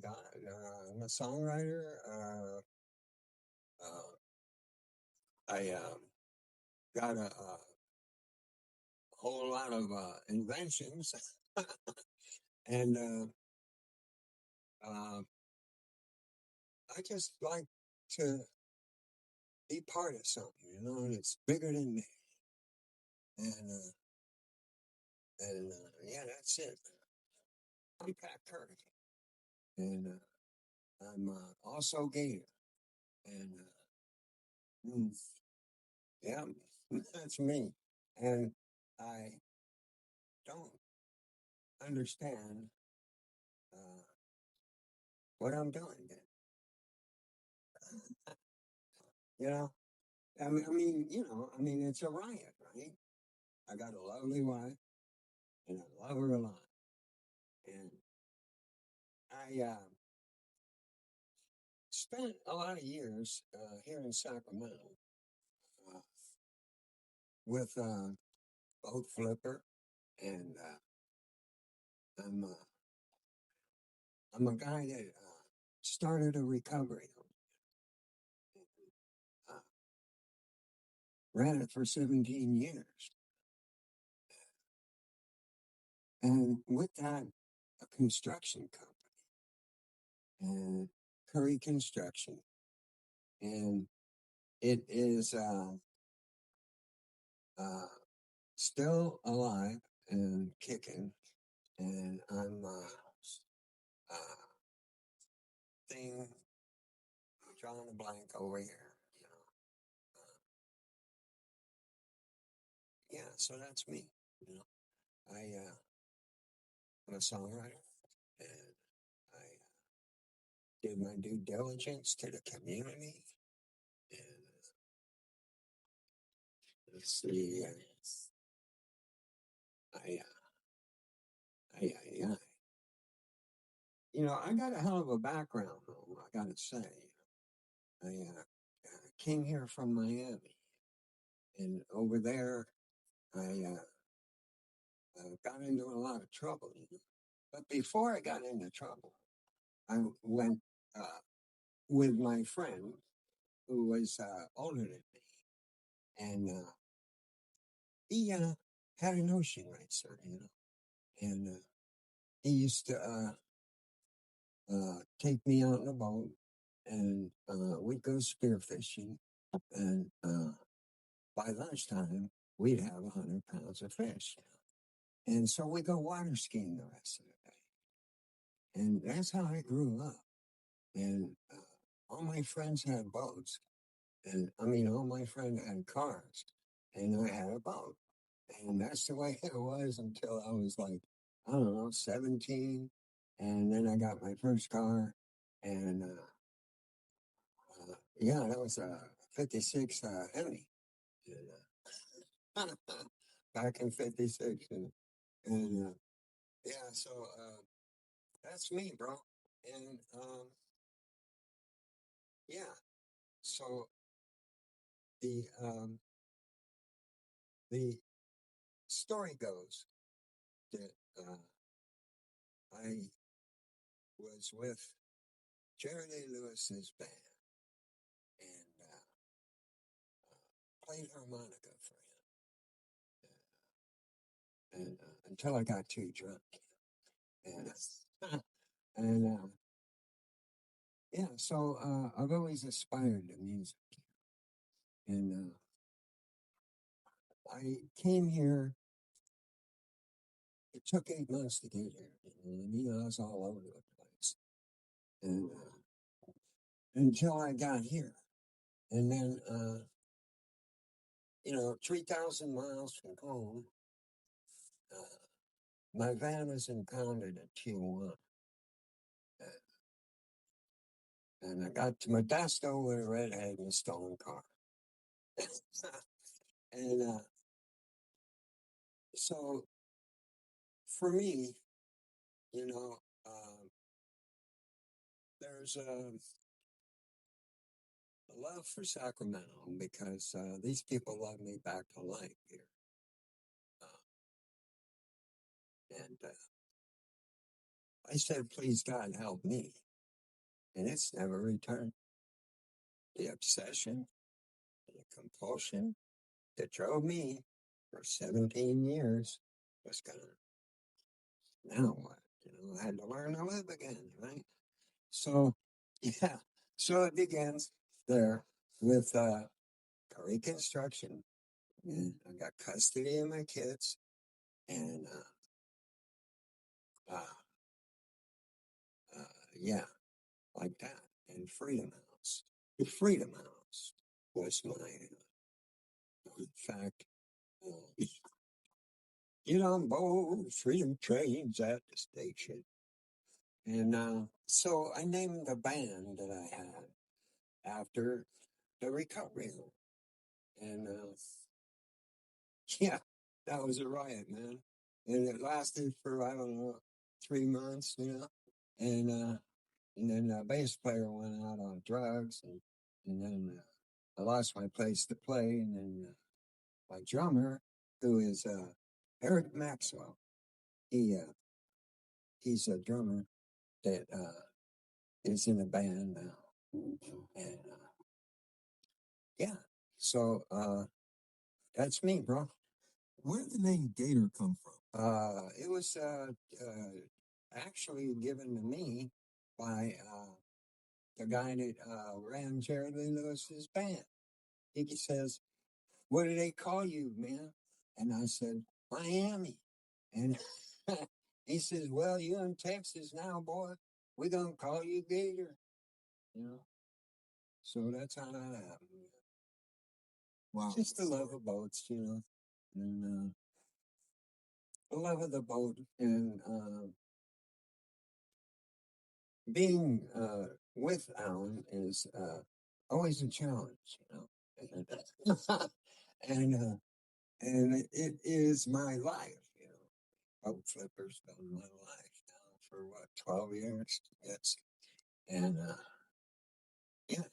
God. I'm a songwriter. Uh, I got a whole lot of inventions, and uh, I just like to be part of something, that's bigger than me. And yeah, that's it. I'm Pat Kirk, and I'm also Gator, and mm, yeah, that's me. And I don't understand uh, what I'm doing. You know, I mean, it's a riot, right? I got a lovely wife, and I love her a lot, and I spent a lot of years here in Sacramento uh, with boat flipper, and I'm I'm a guy that started a recovery, uh, ran it for 17 years, and with that, a construction company and Curry Construction, and it is uh, still alive and kicking, and I'm uh, thing drawing a blank over here. Yeah, so that's me. You know, I'm a songwriter, and I did my due diligence to the community, and let's see, I, I, I got a hell of a background, though, I gotta say. I came here from Miami, and over there, I got into a lot of trouble. But before I got into trouble, I went uh, with my friend who was older than me, and he had an ocean racer, and he used to take me out in a boat, and we'd go spearfishing, and by lunchtime, we'd have 100 pounds of fish. And so we go water skiing the rest of the day. And that's how I grew up. And all my friends had boats. And I mean, all my friends had cars. And I had a boat. And that's the way it was until I was like, I don't know, 17. And then I got my first car. And yeah, that was a 56 Hemi. And, back in 56. And yeah, so that's me, bro. And yeah, so the the story goes that I was with Jerry Lee Lewis's band and played harmonica for him, and until I got too drunk, and and yeah, so I've always aspired to music, and I came here. It took 8 months to get here. I was all over the place, and until I got here. And then, 3,000 miles from home, uh, my van was impounded at Tijuana. And I got to Modesto with a redhead and a stolen car. And so for me, you know, there's a love for Sacramento because these people love me back to life here. And I said, please, God, help me. and it's never returned. The obsession, the compulsion that drove me for 17 years was gone. Now what? I had to learn to live again, right? So, yeah. So it begins there with reconstruction. And I got custody of my kids, and uh, uh, yeah, like that. And Freedom House. The Freedom House was my, in fact, get on board Freedom Trains at the station. And so I named the band that I had after the recovery home. And yeah, that was a riot, man. And it lasted for, I don't know, 3 months, And and then the bass player went out on drugs, and then I lost my place to play. And then my drummer, who is Eric Maxwell, he he's a drummer that is in a band now. And yeah, so that's me, bro. Where did the name Gator come from? It was actually given to me by the guy that ran Jerry Lee Lewis's band. He says, "What do they call you, man?" And I said, "Miami." And he says, "Well, you're in Texas now, boy. We're gonna call you Gator." You know. So that's how that happened. Wow. Just the love of boats, and the love of the boat, and being with Alan is always a challenge. And, and it is my life. Boat flippers been my life now for what, 12 years? Yes. And yeah,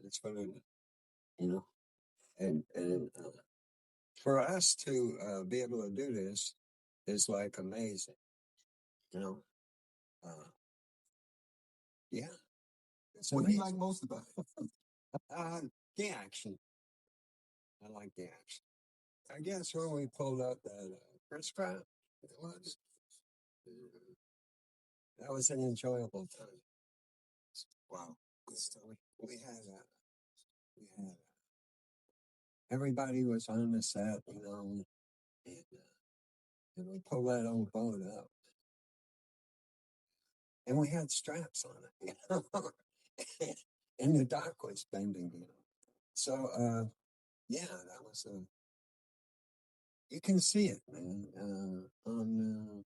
that's what you know, and for us to be able to do this is like amazing, you know. Uh, yeah, it's what amazing. Do you like most about it? The action. I like the action. I guess when we pulled out that first crowd, that was an enjoyable time. Wow. So we had everybody was on the set, and we pulled that old boat up, and we had straps on it, and the dock was bending. So yeah, that was you can see it, man, on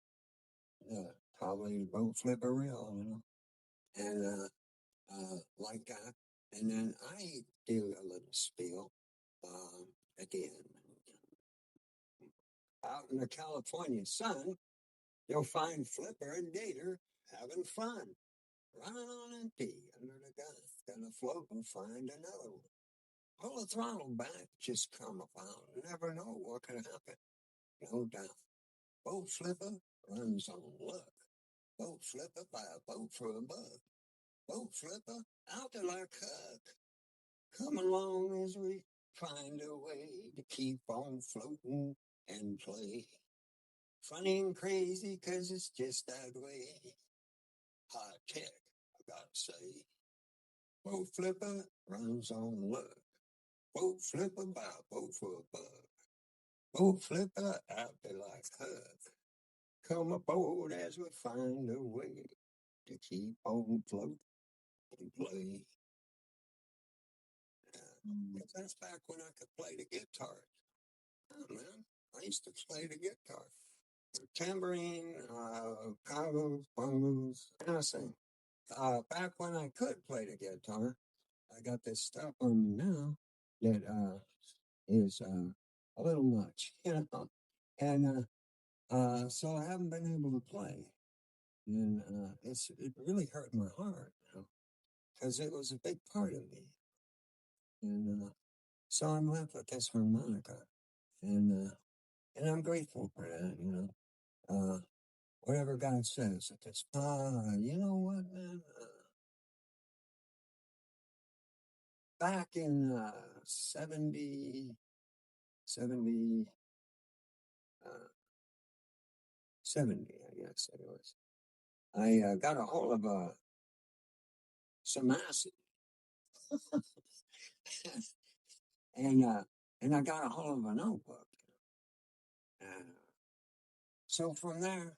probably boat flipper reel, and like that. And then I do a little spiel at the end. Out in the California sun, you'll find Flipper and Gator having fun, running on empty under the gun. Gonna float and find another one. Pull the throttle back, just come about. Never know what can happen. No doubt. Boat Flipper runs on luck. Boat Flipper by a boat for a buck. Boat Flipper out there like Huck. Come along as we find a way to keep on floating and play. Funny and crazy 'cause it's just that way. High tech, I gotta say. Boat Flipper runs on luck. Boat Flipper by a boat for a buck. Boat Flipper out there like Huck. Come aboard as we find a way to keep on floating and play. That's back when I could play the guitar. Oh, man, I used to play the guitar. Tambourine, congos, bongos, and I sing. Back when I could play the guitar, I got this stuff on me now that is a little much. And so I haven't been able to play. And it really hurt my heart, because it was a big part of me. And so I'm left with this harmonica. And I'm grateful for that. Whatever God says at this. You know what, man? back in 70, uh, 70, I guess it was. I got a hold of some acid, and I got a hold of a notebook. And so from there,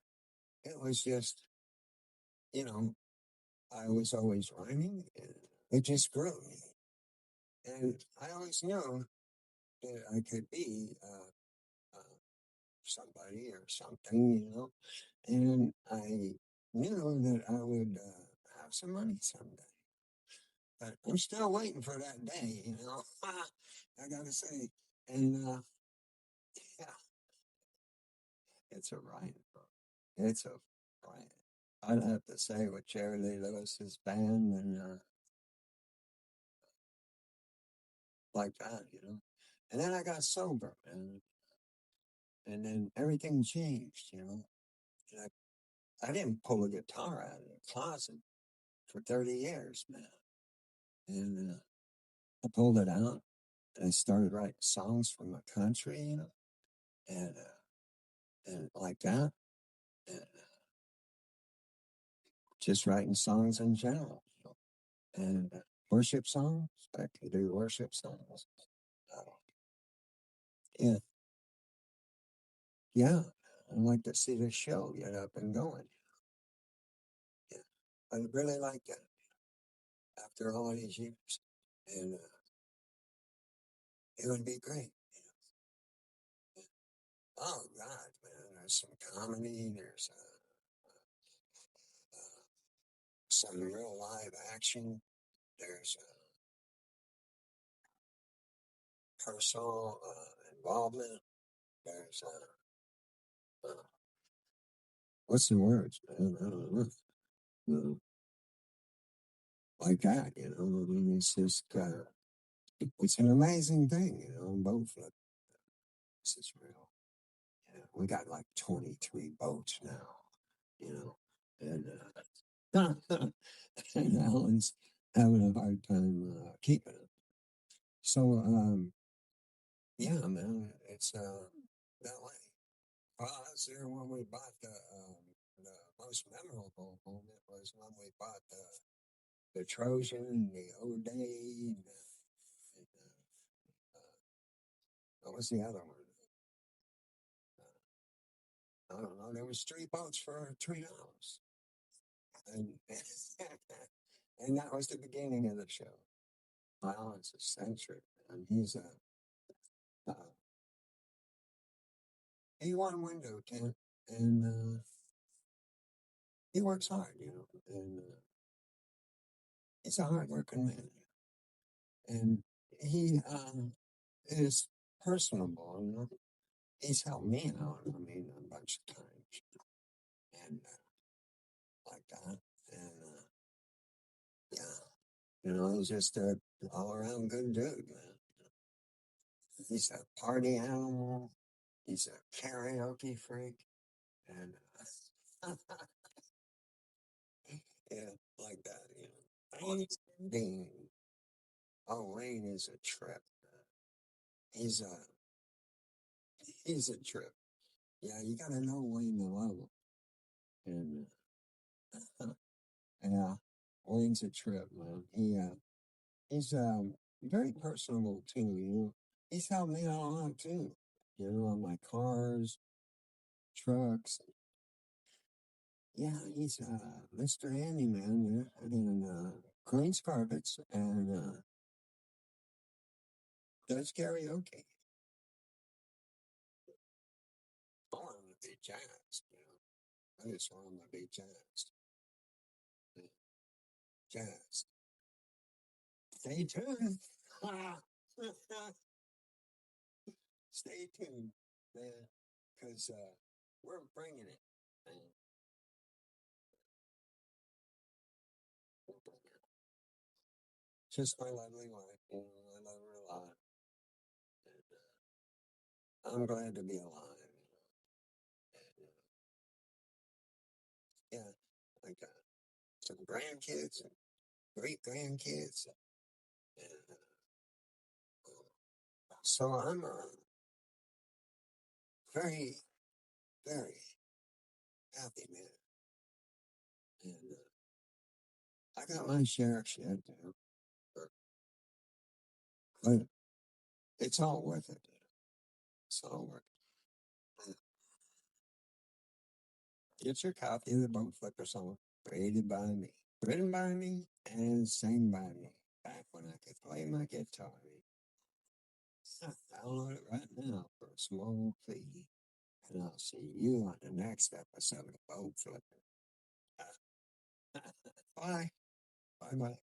it was just, you know, I was always rhyming, and it just grew. And I always knew that I could be somebody or something. And I knew that I would have some money someday. But I'm still waiting for that day. I gotta say. And yeah, it's a riot, bro. It's a riot. I'd have to say with Jerry Lee Lewis's band and like that. And then I got sober, and then everything changed. And I didn't pull a guitar out of the closet for 30 years, man. And I pulled it out and I started writing songs from the country, and like that. And just writing songs in general. And worship songs. I can do worship songs. Uh, yeah, yeah. I'd like to see the show get up and going. Yeah, I really like that after all these years. And it would be great. Oh, God, man. There's some comedy. There's some real live action. There's personal involvement. There's, what's the words, man? I don't know. Like that. I mean, it's just, it's an amazing thing. Both of this is real. Yeah, we got like 23 boats now. And, and Alan's having a hard time keeping it. So, yeah, man, it's that way. Well, I was there when we bought the most memorable moment was when we bought the Trojan, the O'Day, and what was the other one? I don't know. There was three boats for $3, and and that was the beginning of the show. Alan's eccentric, and uh, he won window tint, and he works hard, and he's a hardworking man, and he is personable. He's helped me out. I mean, a bunch of times, and like that, and yeah, he's just a all around good dude, man. He's a party animal. He's a karaoke freak, and yeah, like that. Wayne, oh, Wayne is a trip. He's a he's a trip. Yeah, you gotta know Wayne to love him, and yeah, Wayne's a trip, man. He's very personable too. He's helped me out a lot too. On my cars, trucks. Yeah, he's Mr. Handyman, yeah, and cleans carpets and does karaoke. I want him to be jazzed. I just want him to be jazzed. Yeah, jazzed. Stay tuned. Stay tuned, man, because we're bringing it. Man. We're bringing it. Just my lovely wife. I love her a lot. And, I'm glad to be alive. And, yeah, I got some grandkids and great grandkids. And, So I'm a very, very happy man. And I got my share of shit now, but it's all worth it. It's all worth it. Get your copy of the Boat Flipper song, created by me, written by me, and sang by me. Back when I could play my guitar. Download it right now for a small fee. And I'll see you on the next episode of Boat Flipper. Bye. Bye bye.